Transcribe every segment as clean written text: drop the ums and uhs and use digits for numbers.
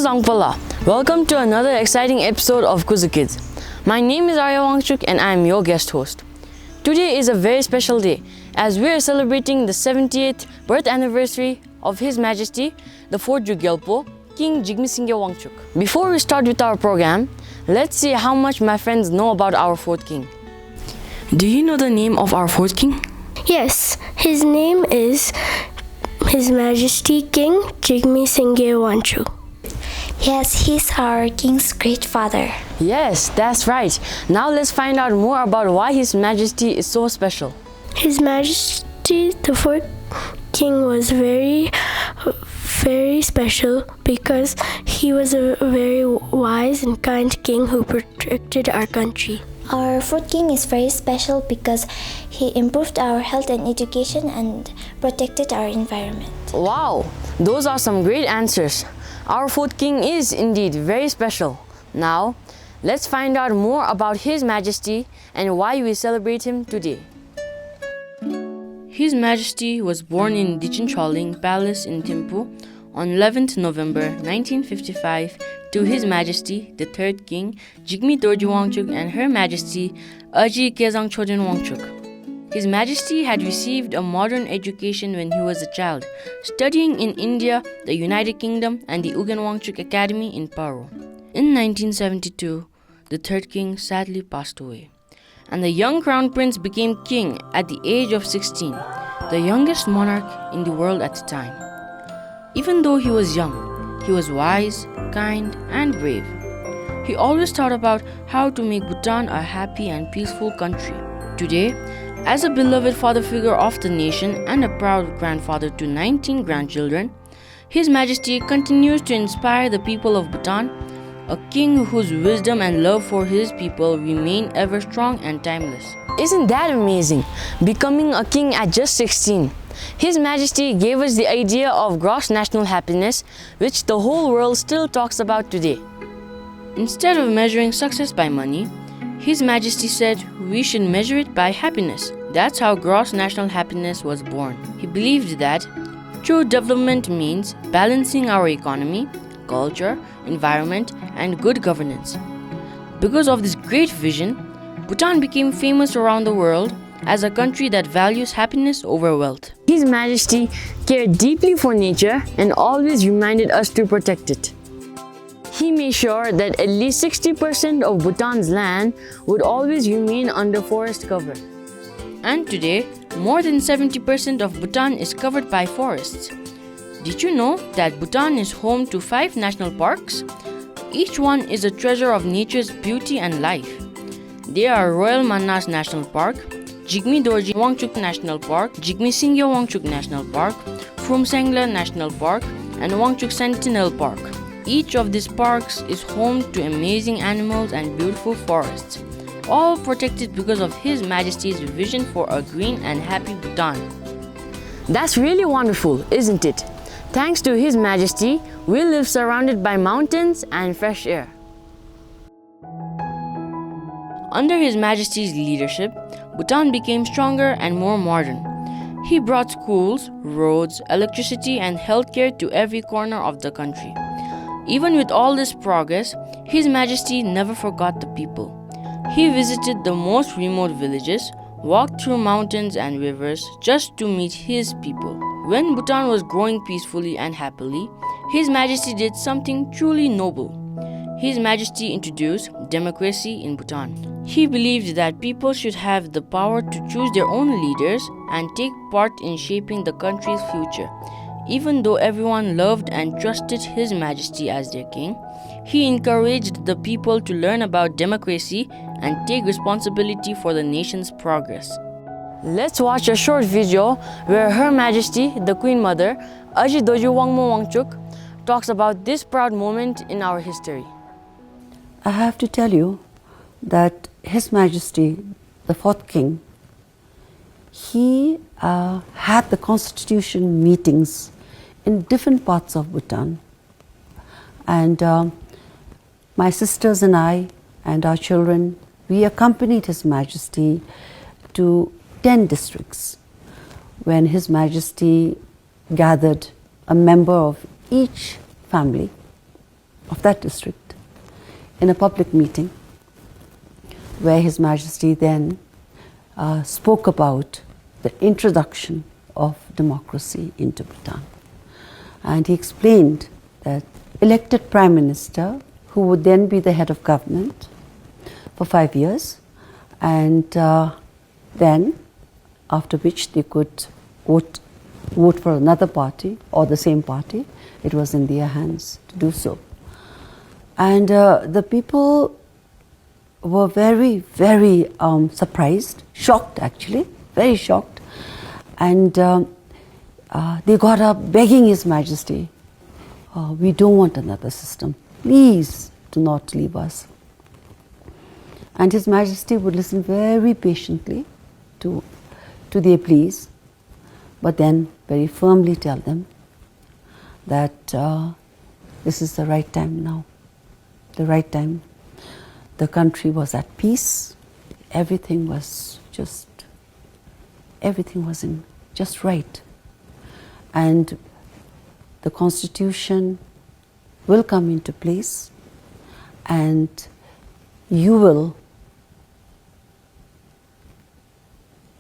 Zangpala. Welcome to another exciting episode of Kuzoo Kids. My name is Ariya Wangchuk and I am your guest host. Today is a very special day as we are celebrating the 70th birth anniversary of His Majesty, the 4th Gyalpo, King Jigme Singye Wangchuck. Before we start with our program, let's see how much my friends know about our 4th king. Do you know the name of our 4th king? Yes, his name is His Majesty King Jigme Singye Wangchuck. Yes, he's our king's great father. Yes, that's right. Now let's find out more about why His Majesty is so special. His Majesty, the 4th king, was very special because he was a very wise and kind king who protected our country. Our 4th king is very special because he improved our health and education and protected our environment. Wow, those are some great answers. Our 4th king is indeed very special. Now, let's find out more about His Majesty and why we celebrate him today. His Majesty was born in Dichincholing Palace in Thimphu on 11th November 1955 to His Majesty, the 3rd King, Jigme Wangchuk and Her Majesty, Aji Kezang Chodin Wangchuk. His Majesty had received a modern education when he was a child, studying in India, the United Kingdom and the Ugen Wangchuk Academy in Paro. In 1972, the 3rd King sadly passed away, and the young Crown Prince became king at the age of 16, the youngest monarch in the world at the time. Even though he was young, he was wise, kind and brave. He always thought about how to make Bhutan a happy and peaceful country. Today, as a beloved father figure of the nation and a proud grandfather to 19 grandchildren, His Majesty continues to inspire the people of Bhutan, a king whose wisdom and love for his people remain ever strong and timeless. Isn't that amazing? Becoming a king at just 16. His Majesty gave us the idea of gross national happiness, which the whole world still talks about today. Instead of measuring success by money, His Majesty said we should measure it by happiness. That's how gross national happiness was born. He believed that true development means balancing our economy, culture, environment, and good governance. Because of this great vision, Bhutan became famous around the world as a country that values happiness over wealth. His Majesty cared deeply for nature and always reminded us to protect it. He made sure that at least 60% of Bhutan's land would always remain under forest cover. And today, more than 70% of Bhutan is covered by forests. Did you know that Bhutan is home to 5 national parks? Each one is a treasure of nature's beauty and life. They are Royal Manas National Park, Jigme Wangchuk National Park, Jigme Singye Wangchuk National Park, Phumsangla National Park, and Wangchuk Sentinel Park. Each of these parks is home to amazing animals and beautiful forests, all protected because of His Majesty's vision for a green and happy Bhutan. That's really wonderful, isn't it? Thanks to His Majesty, we live surrounded by mountains and fresh air. Under His Majesty's leadership, Bhutan became stronger and more modern. He brought schools, roads, electricity and healthcare to every corner of the country. Even with all this progress, His Majesty never forgot the people. He visited the most remote villages, walked through mountains and rivers just to meet his people. When Bhutan was growing peacefully and happily, His Majesty did something truly noble. His Majesty introduced democracy in Bhutan. He believed that people should have the power to choose their own leaders and take part in shaping the country's future. Even though everyone loved and trusted His Majesty as their king, he encouraged the people to learn about democracy and take responsibility for the nation's progress. Let's watch a short video where Her Majesty, the Queen Mother, Aji Wangchuk, talks about this proud moment in our history. I have to tell you that His Majesty, the 4th King, he had the constitution meetings in different parts of Bhutan. And my sisters and I and our children, we accompanied His Majesty to 10 districts when His Majesty gathered a member of each family of that district in a public meeting where His Majesty then spoke about the introduction of democracy into Bhutan. And he explained that elected Prime Minister, who would then be the head of government for 5 years, and then after which they could vote for another party or the same party. It was in their hands to do so. And the people were very, very surprised, shocked actually, very shocked. And they got up begging His Majesty, we don't want another system. Please do not leave us. And His Majesty would listen very patiently to their pleas, but then very firmly tell them that this is the right time now, the right time. The country was at peace. Everything was just right. And the Constitution will come into place, and you will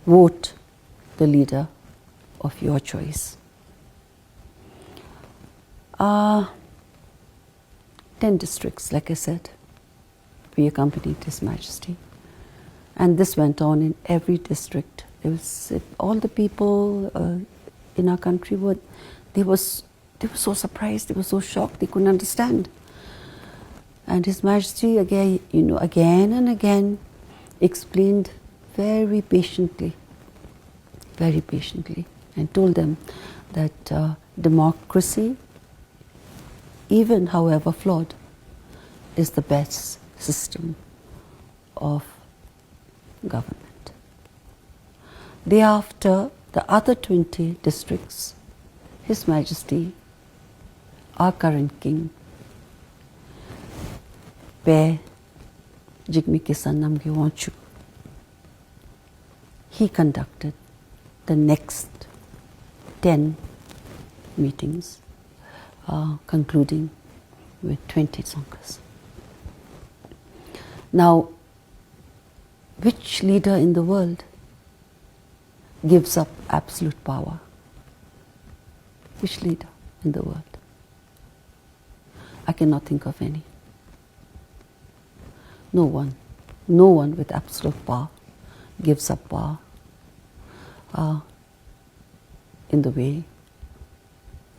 vote the leader of your choice. 10 districts, like I said, we accompanied His Majesty. And this went on in every district. All the people in our country they were so surprised, they were so shocked, they couldn't understand. And His Majesty again and again explained very patiently, and told them that democracy, even however flawed, is the best system of government. Thereafter, the other 20 districts, His Majesty, our current king, Jigme Singye Wangchuck, he conducted the next 10 meetings, concluding with 20 Dzongkhas. Now, which leader in the world gives up absolute power? Which leader in the world? I cannot think of any. No one with absolute power gives up power in the way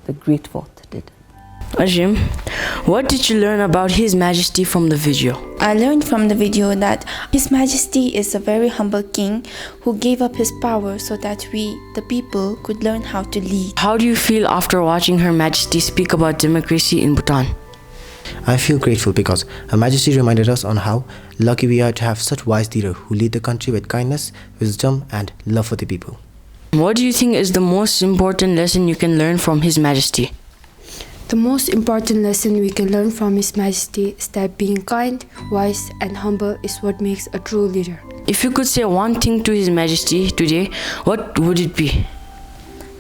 the Great Fourth did. Ajim, what did you learn about His Majesty from the video? I learned from the video that His Majesty is a very humble king who gave up his power so that we, the people, could learn how to lead. How do you feel after watching Her Majesty speak about democracy in Bhutan? I feel grateful because Her Majesty reminded us on how lucky we are to have such wise leaders who lead the country with kindness, wisdom and love for the people. What do you think is the most important lesson you can learn from His Majesty? The most important lesson we can learn from His Majesty is that being kind, wise and humble is what makes a true leader. If you could say one thing to His Majesty today, what would it be?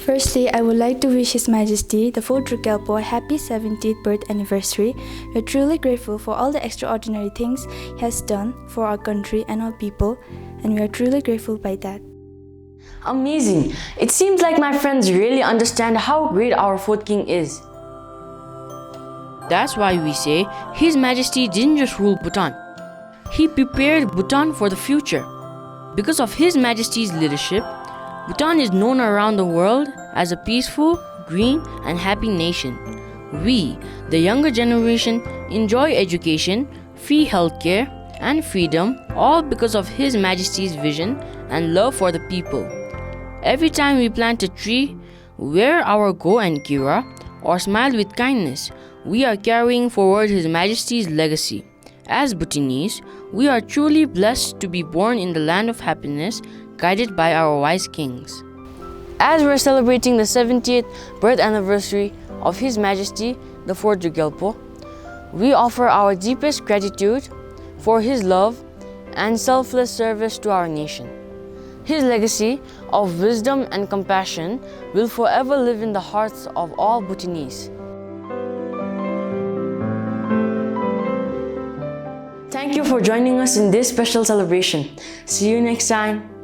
Firstly, I would like to wish His Majesty, the 4th Druk Gyalpo, a happy 70th birth anniversary. We are truly grateful for all the extraordinary things he has done for our country and our people, and we are truly grateful by that. Amazing! It seems like my friends really understand how great our 4th king is. That's why we say His Majesty didn't just rule Bhutan. He prepared Bhutan for the future. Because of His Majesty's leadership, Bhutan is known around the world as a peaceful, green and happy nation. We, the younger generation, enjoy education, free healthcare and freedom, all because of His Majesty's vision and love for the people. Every time we plant a tree, wear our go and kira, or smile with kindness, we are carrying forward His Majesty's legacy. As Bhutanese, we are truly blessed to be born in the land of happiness, guided by our wise kings. As we're celebrating the 70th birth anniversary of His Majesty, the 4th Druk Gyalpo, we offer our deepest gratitude for His love and selfless service to our nation. His legacy of wisdom and compassion will forever live in the hearts of all Bhutanese. Thank you for joining us in this special celebration. See you next time.